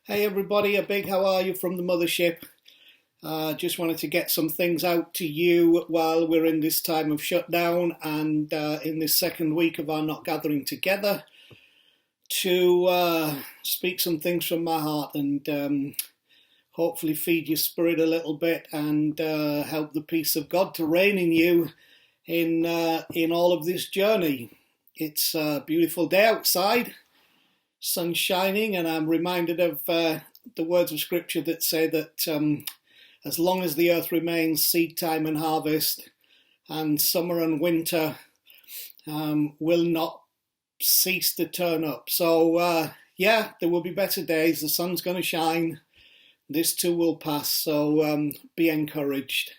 Hey everybody, a big how are you from the mothership. Just wanted to get some things out to you while we're in this time of shutdown and in this second week of our not gathering together to speak some things from my heart and hopefully feed your spirit a little bit and help the peace of God to reign in you in all of this journey. It's a beautiful day outside. Sun shining, and I'm reminded of the words of scripture that say that as long as the earth remains, seed time and harvest, and summer and winter will not cease to turn up. So there will be better days. The sun's going to shine. This too will pass. So be encouraged.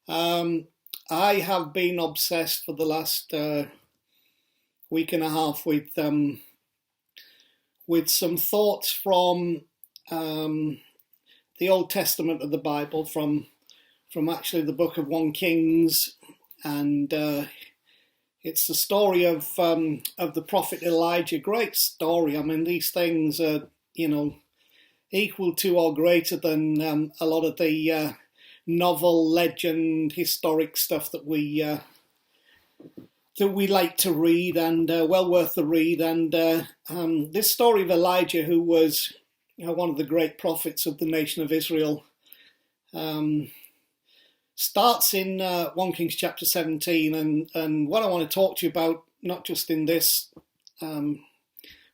I have been obsessed for the last week and a half with some thoughts from the Old Testament of the Bible, from actually the book of 1 Kings, and it's the story of the prophet Elijah. Great story. I mean, these things are equal to or greater than a lot of the novel, legend, historic stuff that we like to read, and well worth the read. And this story of Elijah, who was one of the great prophets of the nation of Israel, starts in 1 Kings chapter 17. And what I want to talk to you about, not just in this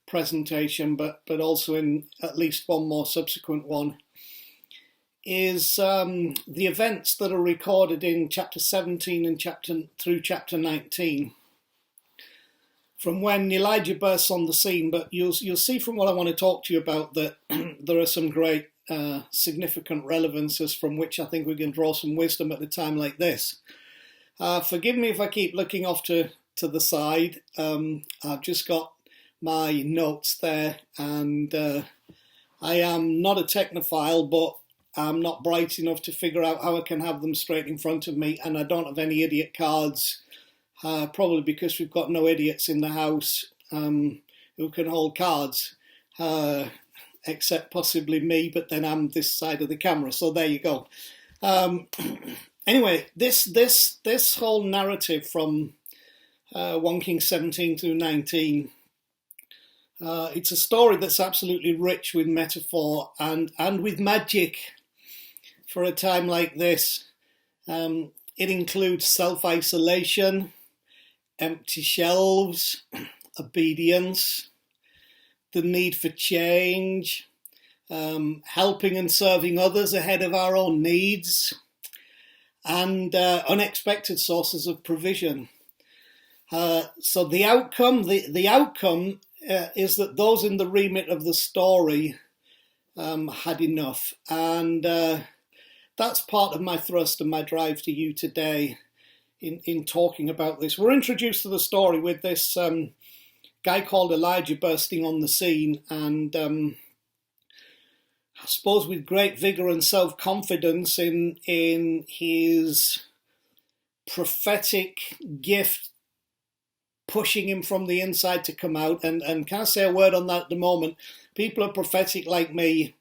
presentation, but also in at least one more subsequent one, is the events that are recorded in chapter 17 and through chapter 19, from when Elijah bursts on the scene. But you'll see from what I want to talk to you about that there are some great significant relevances from which I think we can draw some wisdom at a time like this. Forgive me if I keep looking off to the side. I've just got my notes there, and I am not a technophile, but I'm not bright enough to figure out how I can have them straight in front of me, and I don't have any idiot cards, probably because we've got no idiots in the house who can hold cards, except possibly me, but then I'm this side of the camera, so there you go. Anyway, this whole narrative from 1 Kings 17 through 19, it's a story that's absolutely rich with metaphor and with magic. For a time like this, it includes self-isolation, empty shelves, obedience, the need for change, helping and serving others ahead of our own needs, and unexpected sources of provision. So the outcome is that those in the remit of the story had enough, and that's part of my thrust and my drive to you today in talking about this. We're introduced to the story with this guy called Elijah bursting on the scene, and I suppose with great vigour and self-confidence in his prophetic gift pushing him from the inside to come out. And can I say a word on that at the moment? People are prophetic like me.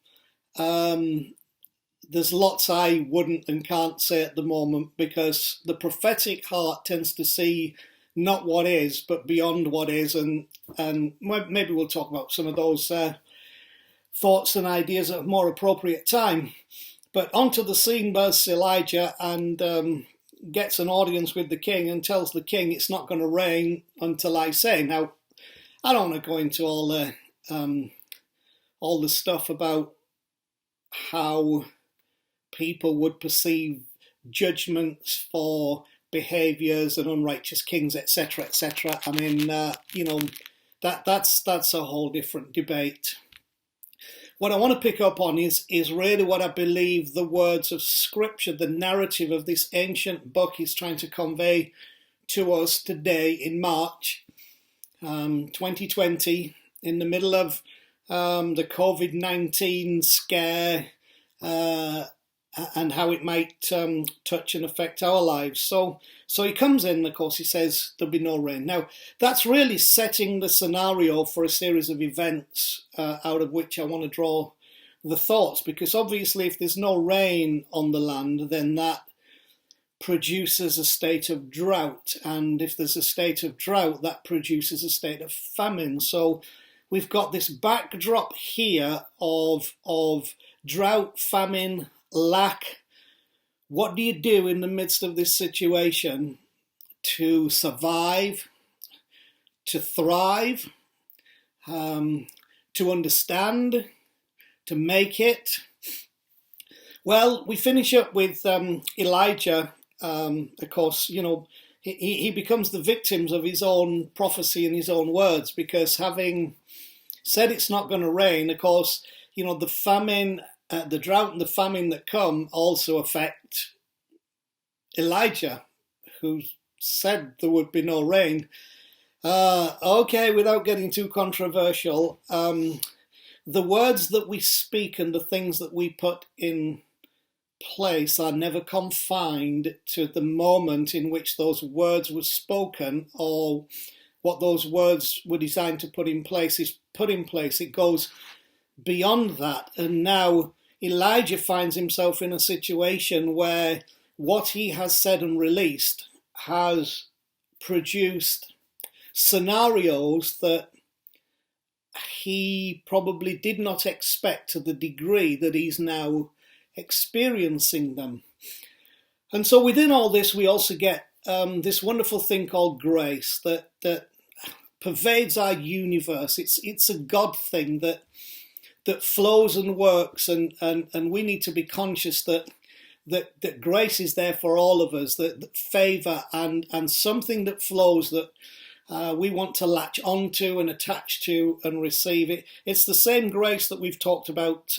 There's lots I wouldn't and can't say at the moment, because the prophetic heart tends to see not what is, but beyond what is. And maybe we'll talk about some of those thoughts and ideas at a more appropriate time. But onto the scene bursts Elijah and gets an audience with the king and tells the king it's not going to rain until I say. Now, I don't want to go into all the stuff about how people would perceive judgments for behaviours and unrighteous kings, etc., etc. I mean, that's a whole different debate. What I want to pick up on is really what I believe the words of Scripture, the narrative of this ancient book, is trying to convey to us today in March 2020, in the middle of the COVID-19 scare, and how it might touch and affect our lives. So he comes in, of course, he says there'll be no rain. Now, that's really setting the scenario for a series of events out of which I want to draw the thoughts, because obviously if there's no rain on the land, then that produces a state of drought, and if there's a state of drought, that produces a state of famine. So we've got this backdrop here of drought, famine, lack. What do you do in the midst of this situation to survive, to thrive, to understand, to make it? Well, we finish up with Elijah. Of course, he becomes the victims of his own prophecy and his own words, because having said it's not going to rain, of course, the famine, the drought and the famine that come also affect Elijah, who said there would be no rain. Okay, without getting too controversial, the words that we speak and the things that we put in place are never confined to the moment in which those words were spoken, or what those words were designed to put in place is put in place. It goes beyond that. And now Elijah finds himself in a situation where what he has said and released has produced scenarios that he probably did not expect to the degree that he's now experiencing them. And so within all this, we also get this wonderful thing called grace that pervades our universe. It's a God thing that flows and works, and we need to be conscious that grace is there for all of us, that favour and something that flows that we want to latch onto and attach to and receive it. It's the same grace that we've talked about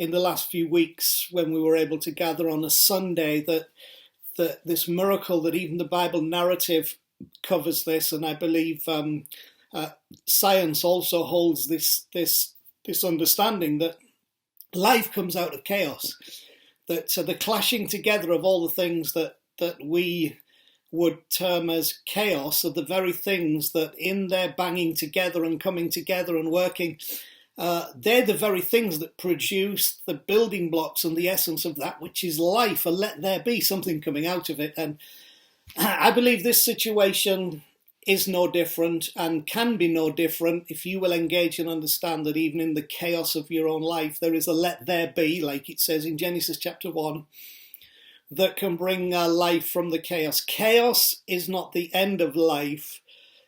in the last few weeks when we were able to gather on a Sunday, that this miracle that even the Bible narrative covers this, and I believe science also holds this understanding that life comes out of chaos, that the clashing together of all the things that we would term as chaos are the very things that in their banging together and coming together and working, they're the very things that produce the building blocks and the essence of that which is life, and let there be something coming out of it. And I believe this situation is no different and can be no different if you will engage and understand that even in the chaos of your own life, there is a let there be, like it says in Genesis chapter 1, that can bring life from the chaos. Chaos is not the end of life.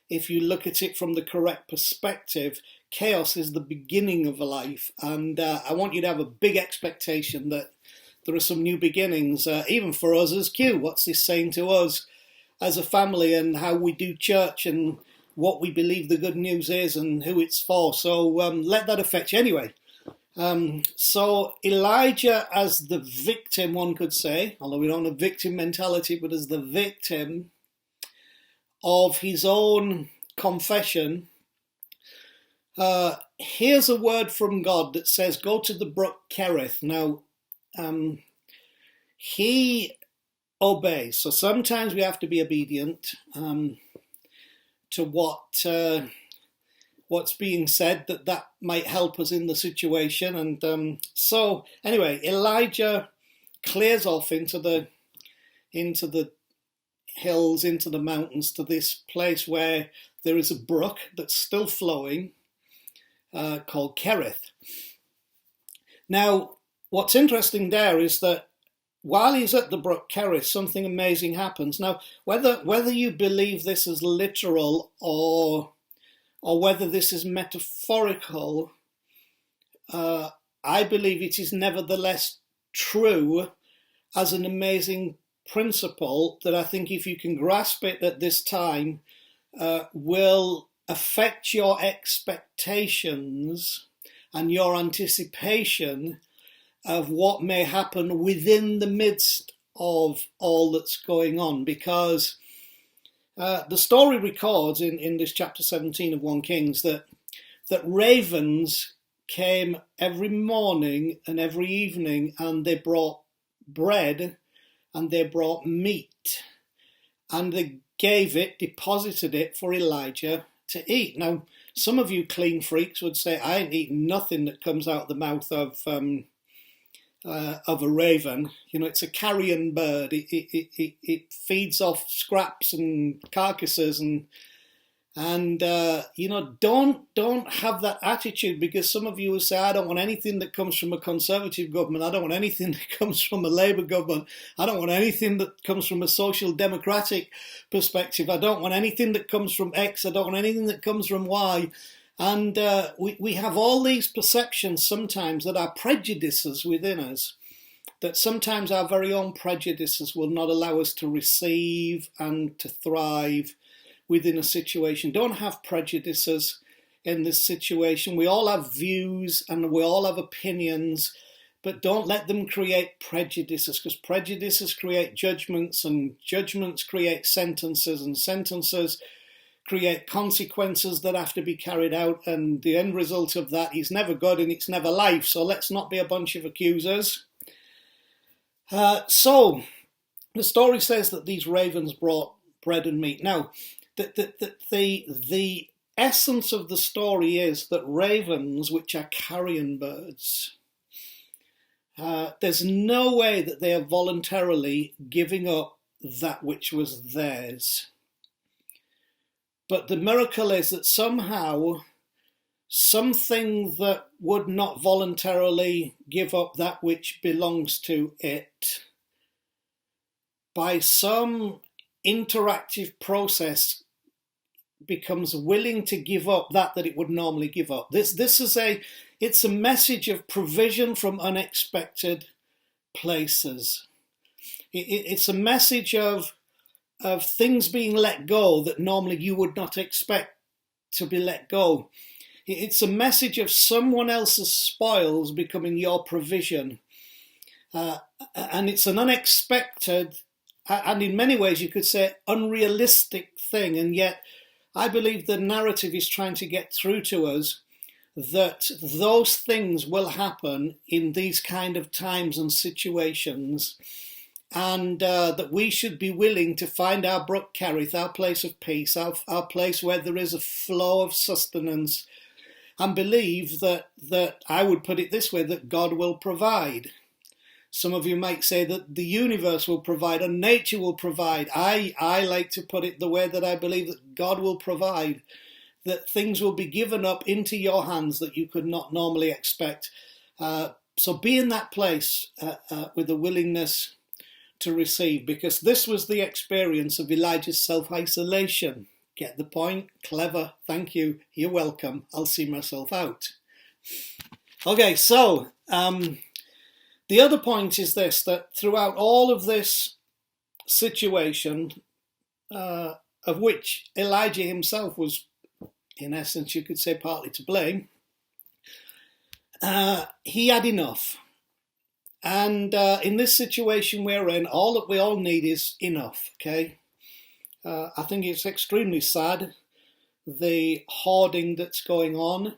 If you look at it from the correct perspective, chaos is the beginning of a life. And I want you to have a big expectation that there are some new beginnings, even for us as Q. What's this saying to us as a family, and how we do church, and what we believe the good news is and who it's for? So let that affect you anyway. So Elijah as the victim, one could say, although we don't have victim mentality, but as the victim of his own confession, here's a word from God that says, go to the brook Kerith. Now, he obeys. So sometimes we have to be obedient to what's being said, that might help us in the situation. And so anyway, Elijah clears off into the hills, into the mountains, to this place where there is a brook that's still flowing, called Kerith. Now, what's interesting there is that while he's at the brook Kerith, something amazing happens. Now, whether you believe this is literal or whether this is metaphorical, I believe it is nevertheless true as an amazing principle that I think if you can grasp it at this time, will affect your expectations and your anticipation of what may happen within the midst of all that's going on. Because the story records in this chapter 17 of 1 Kings that ravens came every morning and every evening, and they brought bread and they brought meat, and they deposited it for Elijah to eat. Now, some of you clean freaks would say, I ain't eating nothing that comes out the mouth of a raven. It's a carrion bird. It feeds off scraps and carcasses and don't have that attitude, because some of you will say, I don't want anything that comes from a Conservative government. I don't want anything that comes from a Labour government. I don't want anything that comes from a Social Democratic perspective. I don't want anything that comes from X. I don't want anything that comes from Y. And we have all these perceptions sometimes that are prejudices within us, that sometimes our very own prejudices will not allow us to receive and to thrive within a situation. Don't have prejudices in this situation. We all have views and we all have opinions, but don't let them create prejudices, because prejudices create judgments, and judgments create sentences, and sentences create consequences that have to be carried out, and the end result of that is never good and it's never life. So let's not be a bunch of accusers. So the story says that these ravens brought bread and meat. Now, the essence of the story is that ravens, which are carrion birds, there's no way that they are voluntarily giving up that which was theirs. But the miracle is that somehow something that would not voluntarily give up that which belongs to it, by some interactive process, becomes willing to give up that it would normally give up. It's a message of provision from unexpected places. It's a message of things being let go that normally you would not expect to be let go. It's a message of someone else's spoils becoming your provision. And it's an unexpected, and in many ways you could say unrealistic thing, and yet I believe the narrative is trying to get through to us that those things will happen in these kind of times and situations, and that we should be willing to find our brook Kerith, our place of peace, our place where there is a flow of sustenance, and believe that I would put it this way, that God will provide. Some of you might say that the universe will provide and nature will provide. I like to put it the way that I believe that God will provide, that things will be given up into your hands that you could not normally expect. So be in that place with a willingness to receive, because this was the experience of Elijah's self-isolation. Get the point? Clever. Thank you. You're welcome. I'll see myself out. Okay, so the other point is this, that throughout all of this situation, of which Elijah himself was, in essence, you could say, partly to blame, he had enough. And in this situation we're in, all that we all need is enough, okay? I think it's extremely sad, the hoarding that's going on.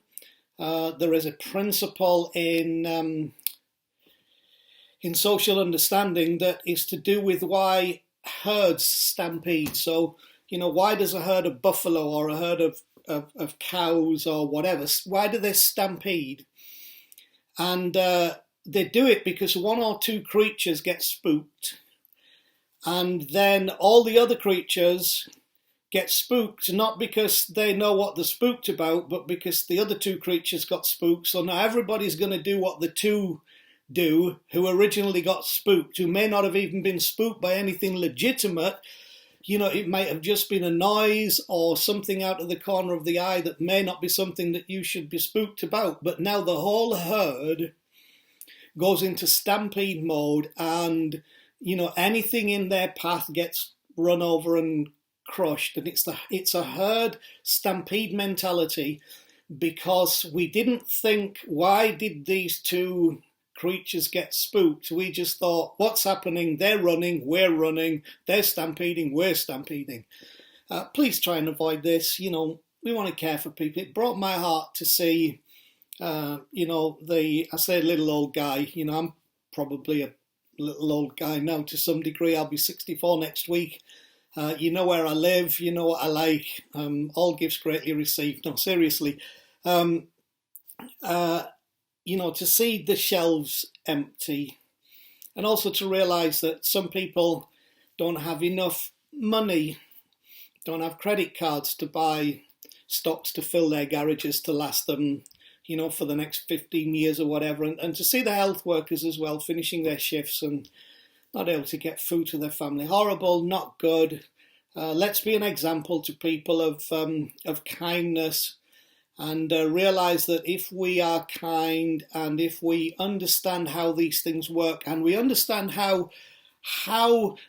There is a principle in social understanding that is to do with why herds stampede. So, why does a herd of buffalo or a herd of cows or whatever, why do they stampede? And they do it because one or two creatures get spooked. And then all the other creatures get spooked, not because they know what they're spooked about, but because the other two creatures got spooked. So now everybody's going to do what the two do who originally got spooked, who may not have even been spooked by anything legitimate. It might have just been a noise or something out of the corner of the eye that may not be something that you should be spooked about. But now the whole herd goes into stampede mode, and anything in their path gets run over and crushed. And it's a herd stampede mentality, because we didn't think, why did these two creatures get spooked? We just thought, what's happening? They're running, we're running. They're stampeding, we're stampeding. Please try and avoid this. We want to care for people. It broke my heart to see, I say little old guy, I'm probably a little old guy now to some degree. I'll be 64 next week. You know where I live, you know what I like. All gifts greatly received. No, seriously. Um, to see the shelves empty, and also to realise that some people don't have enough money, don't have credit cards to buy stocks to fill their garages to last them, for the next 15 years or whatever. And to see the health workers as well finishing their shifts and not able to get food to their family. Horrible, not good. Let's be an example to people of kindness, and realise that if we are kind and if we understand how these things work and we understand how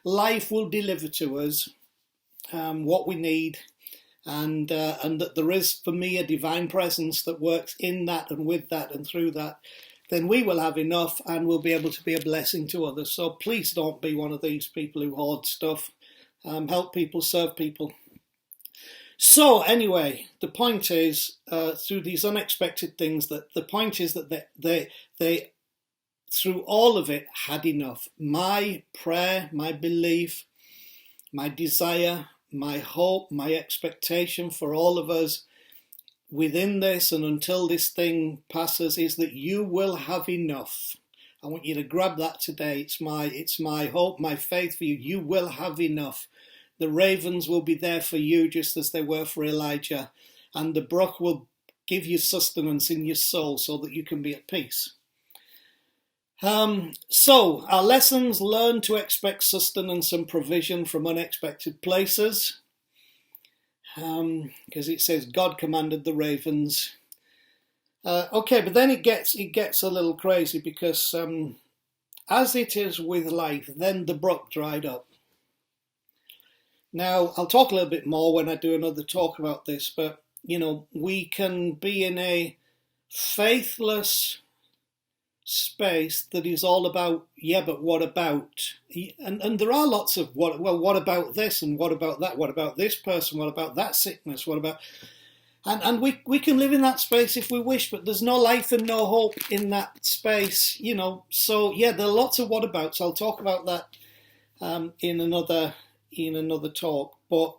life will deliver to us what we need, and that there is, for me, a divine presence that works in that and with that and through that, then we will have enough and we'll be able to be a blessing to others. So please don't be one of these people who hoard stuff. Help people, serve people. So anyway, the point is, through these unexpected things, that the point is that they through all of it had enough. My prayer, my belief, my desire, my hope, my expectation for all of us within this and until this thing passes is that you will have enough. I want you to grab that today. It's my hope, my faith for you. You will have enough. The ravens will be there for you just as they were for Elijah, and the brook will give you sustenance in your soul so that you can be at peace. So our lessons: learn to expect sustenance and provision from unexpected places, because it says God commanded the ravens. Okay, but then it gets a little crazy, because as it is with life, then the brook dried up. Now, I'll talk a little bit more when I do another talk about this, but, we can be in a faithless space that is all about, but what about? And there are lots of, what about this and what about that? What about this person? What about that sickness? What about... And we can live in that space if we wish, but there's no life and no hope in that space, So, there are lots of whatabouts. I'll talk about that in another talk. But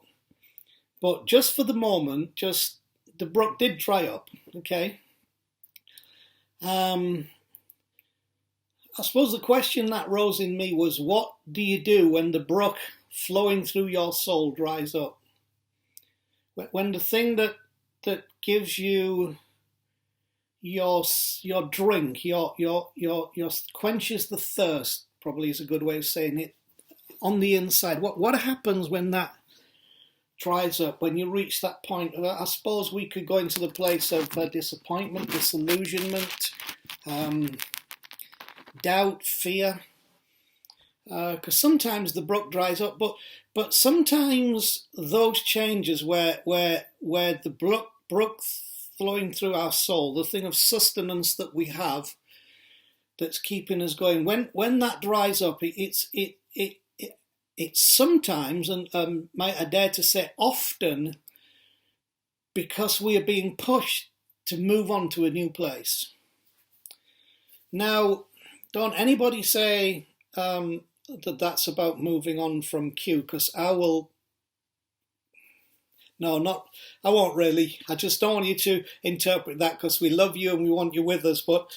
just for the moment, just the brook did dry up, okay? I suppose the question that rose in me was, what do you do when the brook flowing through your soul dries up? When the thing that gives you your drink, your quenches the thirst, probably is a good way of saying it, on the inside. What happens when that dries up, when you reach that point? I suppose we could go into the place of disappointment, disillusionment, doubt, fear, because sometimes the brook dries up, but sometimes those changes where the brook flowing through our soul, the thing of sustenance that we have that's keeping us going, when that dries up, it's sometimes, and might I dare to say often, because we are being pushed to move on to a new place. Now, don't anybody say that's about moving on from Q, because I won't really. I just don't want you to interpret that, because we love you and we want you with us. But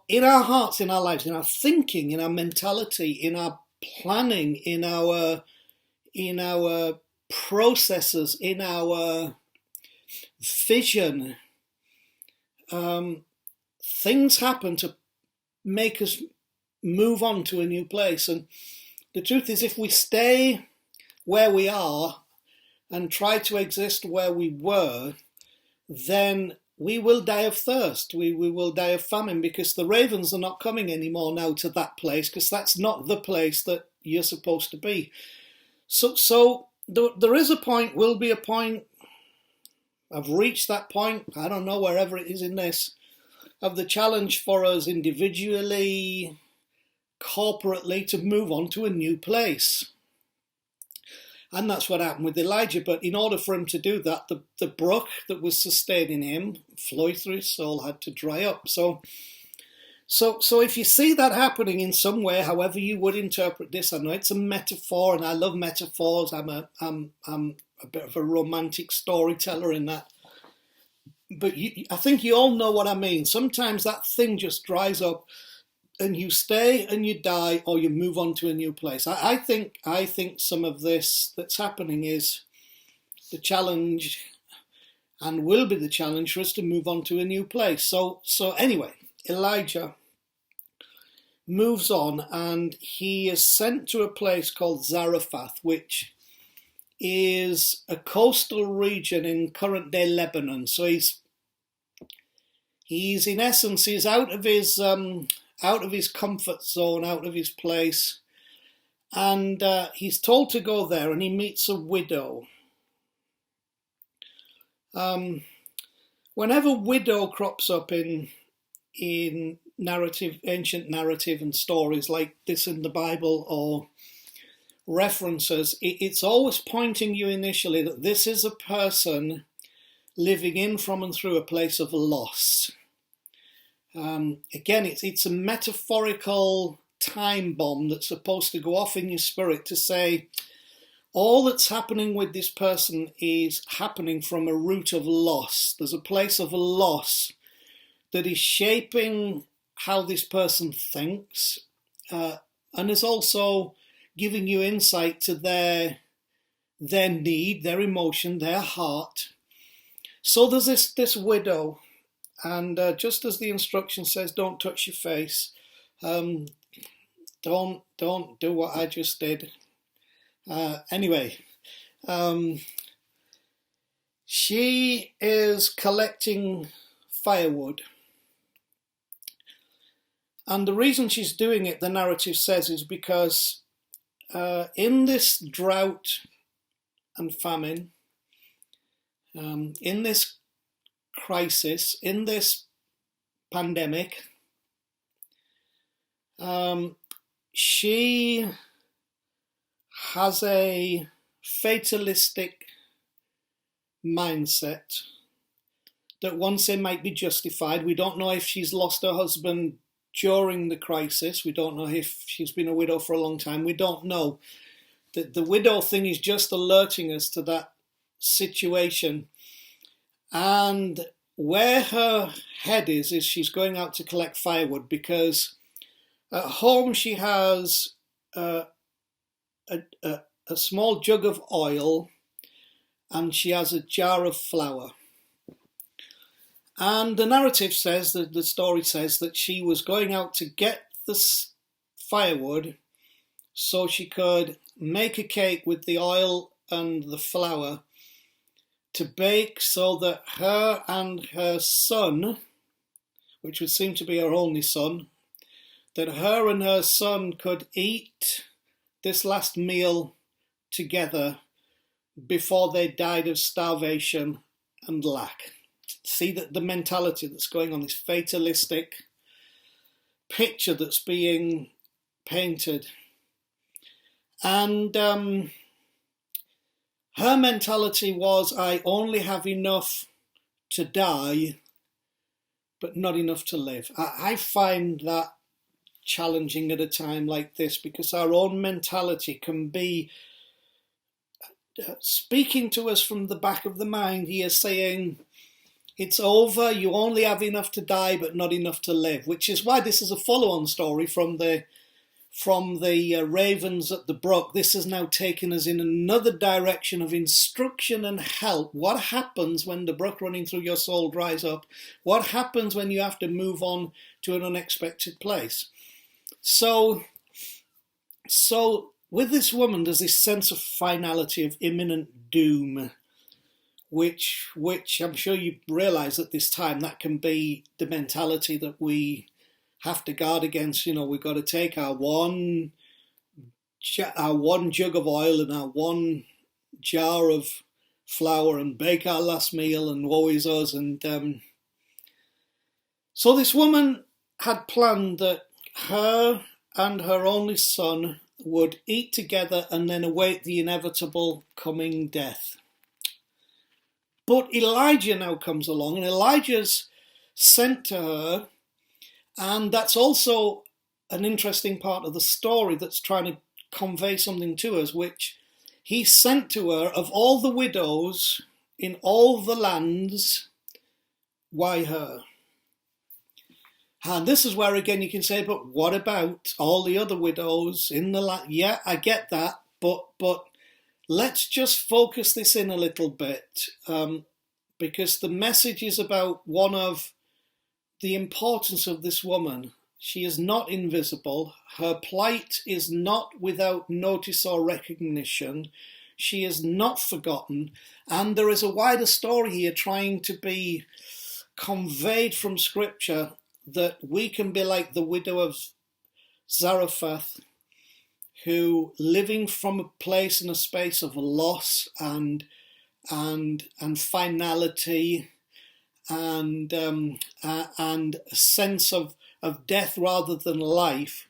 in our hearts, in our lives, in our thinking, in our mentality, in our planning, in our processes, in our vision, things happen to make us move on to a new place. And the truth is, if we stay where we are and try to exist where we were, then we will die of thirst. We will die of famine, because the ravens are not coming anymore now to that place, because that's not the place that you're supposed to be. So there is a point, will be a point, I've reached that point, I don't know, wherever it is in this, of the challenge for us individually, corporately, to move on to a new place. And that's what happened with Elijah. But in order for him to do that, the brook that was sustaining him, flowing through his soul, had to dry up. So So if you see that happening in some way, however you would interpret this, I know it's a metaphor, and I love metaphors. I'm a bit of a romantic storyteller in that. But I think you all know what I mean. Sometimes that thing just dries up, and you stay and you die, or you move on to a new place. I think some of this that's happening is the challenge, and will be the challenge for us to move on to a new place. So anyway, Elijah moves on, and he is sent to a place called Zarephath, which is a coastal region in current day Lebanon. So he's in essence, he's out of his comfort zone, out of his place, and he's told to go there, and he meets a widow. Whenever widow crops up in narrative, ancient narrative and stories like this in the Bible, or references, it's always pointing you initially that this is a person living in, from, and through a place of loss. Again, it's a metaphorical time bomb that's supposed to go off in your spirit to say all that's happening with this person is happening from a root of loss. There's a place of loss that is shaping how this person thinks, and is also giving you insight to their need, their emotion, their heart. So there's this widow, and just as the instruction says, don't touch your face, don't do what I just did. Anyway, she is collecting firewood. And the reason she's doing it, the narrative says, is because in this drought and famine, in this crisis, in this pandemic, she has a fatalistic mindset that one say might be justified. We don't know if she's lost her husband during the crisis. We don't know if she's been a widow for a long time. We don't know. The widow thing is just alerting us to that situation. And where her head is she's going out to collect firewood, because at home she has a small jug of oil, and she has a jar of flour. And the narrative says, that the story says, that she was going out to get this firewood so she could make a cake with the oil and the flour to bake, so that her and her son, which would seem to be her only son, that her and her son could eat this last meal together before they died of starvation and lack. See that the mentality that's going on, this fatalistic picture that's being painted. And her mentality was, I only have enough to die, but not enough to live. I find that challenging at a time like this, because our own mentality can be speaking to us from the back of the mind here, saying, it's over, you only have enough to die, but not enough to live, which is why this is a follow-on story from the ravens at the brook. This has now taken us in another direction of instruction and help. What happens when the brook running through your soul dries up? What happens when you have to move on to an unexpected place? So with this woman, there's this sense of finality, of imminent doom, which I'm sure you realise at this time, that can be the mentality that we have to guard against. You know, we've got to take our one jug of oil and our one jar of flour and bake our last meal, and woe is us. And so this woman had planned that her and her only son would eat together and then await the inevitable coming death. But Elijah now comes along, and Elijah's sent to her, And that's also an interesting part of the story that's trying to convey something to us, which he sent to her, of all the widows in all the lands, why her? And this is where again you can say, but what about all the other widows in the land? Yeah, I get that, but let's just focus this in a little bit, because the message is about one of the importance of this woman. She is not invisible. Her plight is not without notice or recognition. She is not forgotten. And there is a wider story here trying to be conveyed from Scripture, that we can be like the widow of Zarephath, who, living from a place and a space of loss and finality and a sense of death rather than life,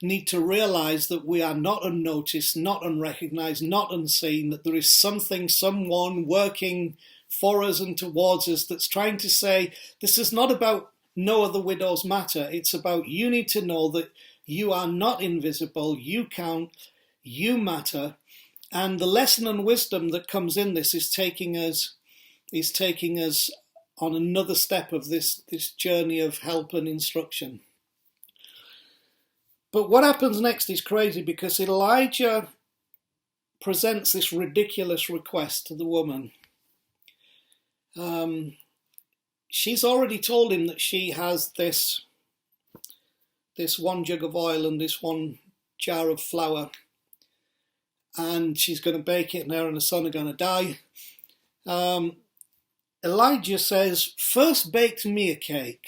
need to realize that we are not unnoticed, not unrecognized, not unseen, that there is something, someone working for us and towards us that's trying to say, this is not about no other widows matter. It's about, you need to know that you are not invisible, you count, you matter. And the lesson and wisdom that comes in this is taking us on another step of this journey of help and instruction. But what happens next is crazy, because Elijah presents this ridiculous request to the woman. She's already told him that she has this one jug of oil and this one jar of flour, and she's going to bake it, and her and her son are going to die. Elijah says, first bake me a cake,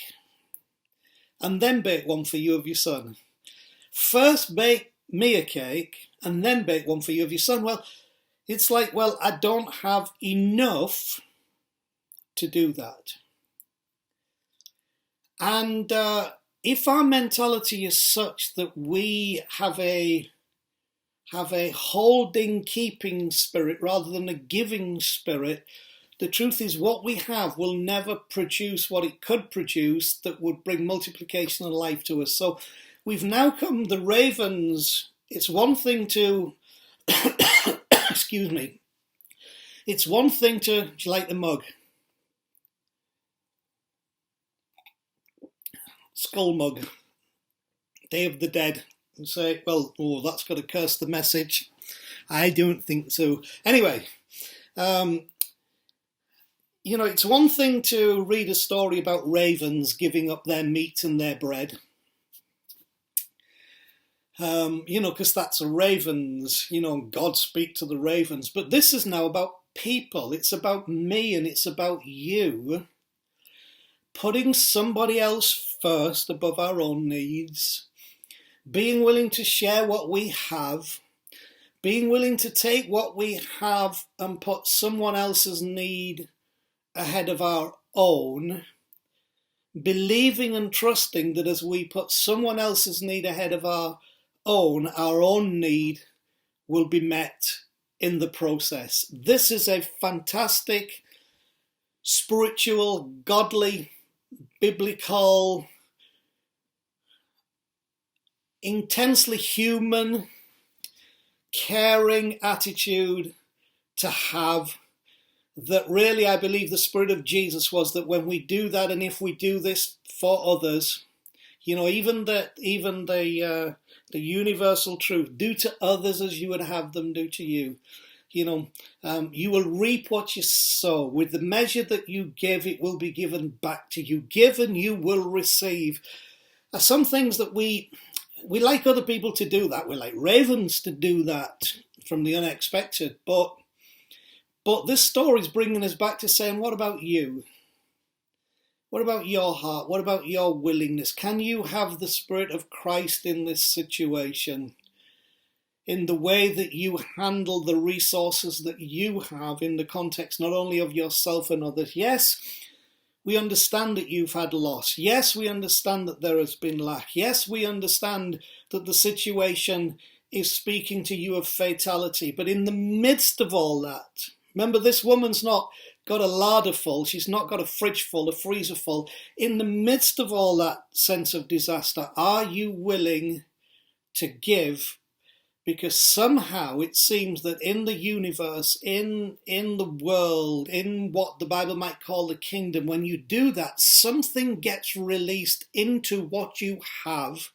and then bake one for you of your son. First bake me a cake, and then bake one for you of your son. Well, it's like, well, I don't have enough to do that. And if our mentality is such that we have a holding, keeping spirit rather than a giving spirit, the truth is what we have will never produce what it could produce that would bring multiplication and life to us. So we've now come, the ravens, it's one thing to, excuse me, it's one thing to, do you like the mug? Skull mug, Day of the Dead, and say, well, oh, that's got to curse the message. I don't think so. Anyway, it's one thing to read a story about ravens giving up their meat and their bread. Because that's a ravens, God speak to the ravens. But this is now about people. It's about me and it's about you. Putting somebody else first above our own needs, being willing to share what we have, being willing to take what we have and put someone else's need ahead of our own, believing and trusting that as we put someone else's need ahead of our own need will be met in the process. This is a fantastic, spiritual, godly, biblical, intensely human, caring attitude to have, that really I believe the spirit of Jesus was that when we do that, and if we do this for others, even the universal truth, do to others as you would have them do to you. You will reap what you sow. With the measure that you give, it will be given back to you. Give and you will receive. Some things that we like other people to do that. We like ravens to do that from the unexpected. But this story is bringing us back to saying, what about you? What about your heart? What about your willingness? Can you have the Spirit of Christ in this situation? In the way that you handle the resources that you have in the context not only of yourself and others. Yes, we understand that you've had loss. Yes, we understand that there has been lack. Yes, we understand that the situation is speaking to you of fatality. But in the midst of all that, remember, this woman's not got a larder full. She's not got a fridge full, a freezer full. In the midst of all that sense of disaster, are you willing to give? Because somehow it seems that in the universe, in the world, in what the Bible might call the kingdom, when you do that, something gets released into what you have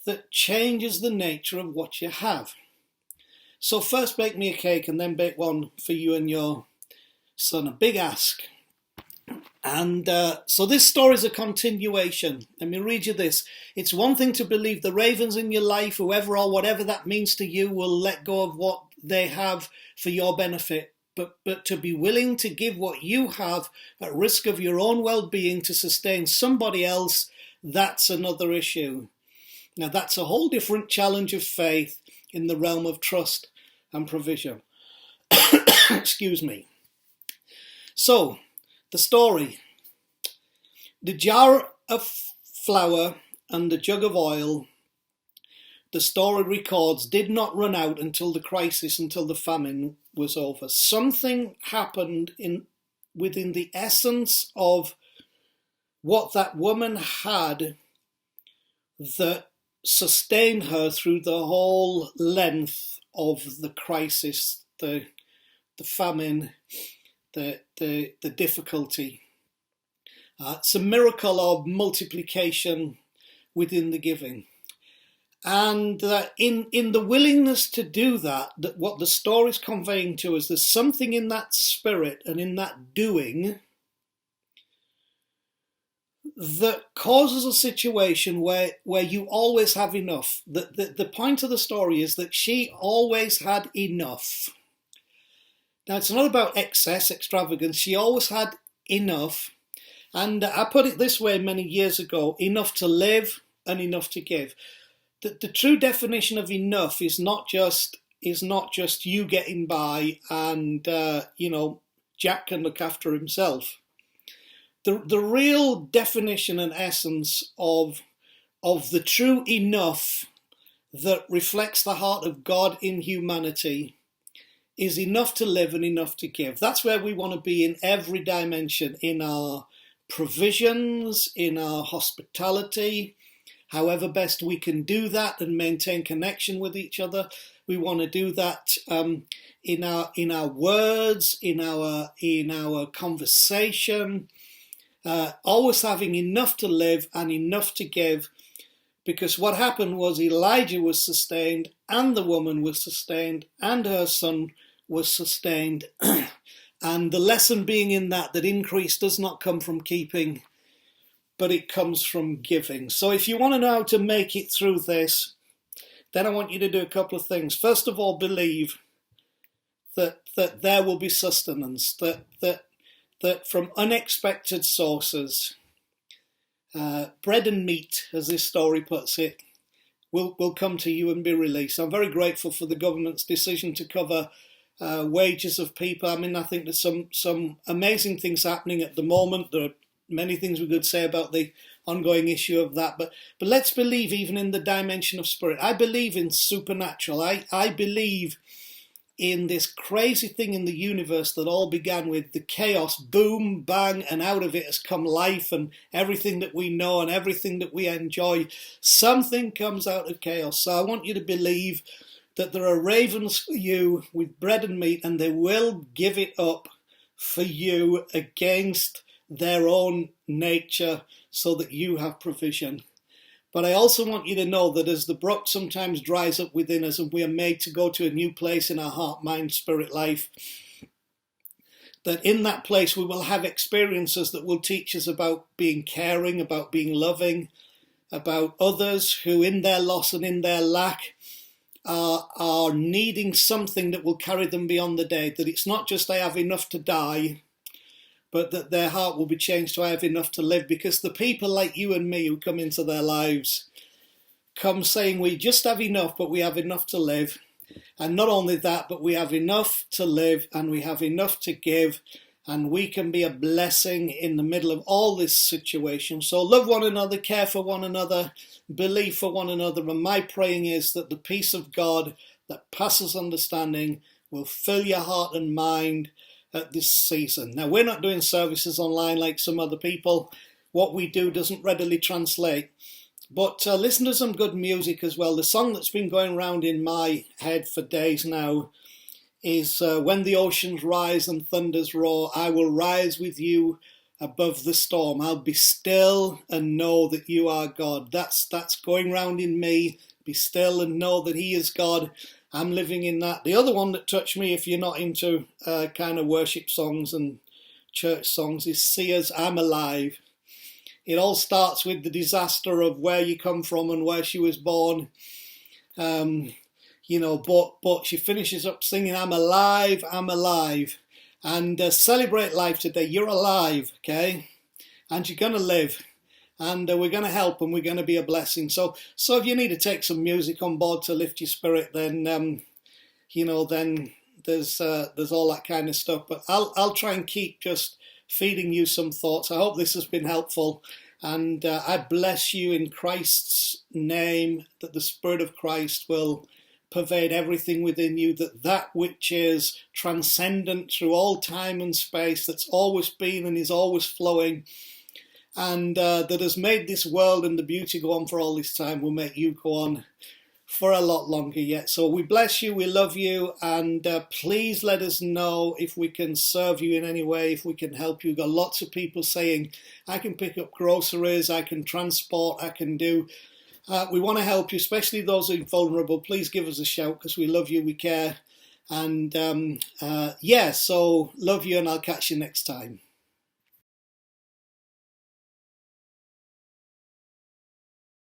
that changes the nature of what you have. So first bake me a cake and then bake one for you and your son. A big ask. And so this story is a continuation. Let me read you this. It's one thing to believe the ravens in your life, whoever or whatever that means to you, will let go of what they have for your benefit. But to be willing to give what you have at risk of your own well-being to sustain somebody else, that's another issue. Now that's a whole different challenge of faith in the realm of trust and provision. Excuse me. So, the story. The jar of flour and the jug of oil, the story records, did not run out until the crisis, until the famine was over. Something happened within the essence of what that woman had that sustained her through the whole length of the crisis, the famine, the difficulty. It's a miracle of multiplication within the giving. And in the willingness to do that what the story is conveying to us, there's something in that spirit and in that doing that causes a situation where you always have enough. The point of the story is that she always had enough. Now, it's not about excess, extravagance. She always had enough. And I put it this way many years ago, enough to live and enough to give. The true definition of enough is not just you getting by and, Jack can look after himself. The real definition and essence of the true enough that reflects the heart of God in humanity is enough to live and enough to give. That's where we want to be in every dimension, in our provisions, in our hospitality, however best we can do that and maintain connection with each other. We want to do that in our words, in our conversation, always having enough to live and enough to give. Because what happened was Elijah was sustained, and the woman was sustained, and her son was sustained. And the lesson being in that increase does not come from keeping, but it comes from giving. So if you want to know how to make it through this, then I want you to do a couple of things. First of all, believe that there will be sustenance, that from unexpected sources, bread and meat, as this story puts it, will come to you and be released. I'm very grateful for the government's decision to cover wages of people. I mean, I think there's some amazing things happening at the moment. There are many things we could say about the ongoing issue of that, but let's believe even in the dimension of spirit. I believe in supernatural. I believe in this crazy thing in the universe that all began with the chaos, boom, bang, and out of it has come life and everything that we know and everything that we enjoy. Something comes out of chaos. So I want you to believe that there are ravens for you with bread and meat, and they will give it up for you against their own nature so that you have provision. But I also want you to know that as the brook sometimes dries up within us and we are made to go to a new place in our heart, mind, spirit life, that in that place we will have experiences that will teach us about being caring, about being loving, about others who in their loss and in their lack are needing something that will carry them beyond the day, that it's not just I have enough to die, but that their heart will be changed to I have enough to live, because the people like you and me who come into their lives come saying we just have enough, but we have enough to live. And not only that, but we have enough to live and we have enough to give, and we can be a blessing in the middle of all this situation. So love one another, care for one another, believe for one another. And my praying is that the peace of God that passes understanding will fill your heart and mind, at this season. Now, we're not doing services online like some other people. What we do doesn't readily translate. But listen to some good music as well. The song that's been going around in my head for days now is when the oceans rise and thunders roar, I will rise with you above the storm. I'll be still and know that you are God. That's going round in me. Be still and know that he is God. I'm living in that. The other one that touched me, if you're not into kind of worship songs and church songs, is Sia's I'm Alive. It all starts with the disaster of where you come from and where she was born. But she finishes up singing, I'm alive, I'm alive. And celebrate life today. You're alive, okay? And you're going to live. And we're going to help and we're going to be a blessing. So if you need to take some music on board to lift your spirit, then, then there's all that kind of stuff. But I'll try and keep just feeding you some thoughts. I hope this has been helpful. And I bless you in Christ's name, that the Spirit of Christ will pervade everything within you, that which is transcendent through all time and space, that's always been and is always flowing, and that has made this world and the beauty go on for all this time, will make you go on for a lot longer yet. So we bless you, we love you, and please let us know if we can serve you in any way, if we can help you. We've got lots of people saying, I can pick up groceries, I can transport, I can do... we want to help you, especially those who are vulnerable. Please give us a shout, because we love you, we care. And so love you, and I'll catch you next time.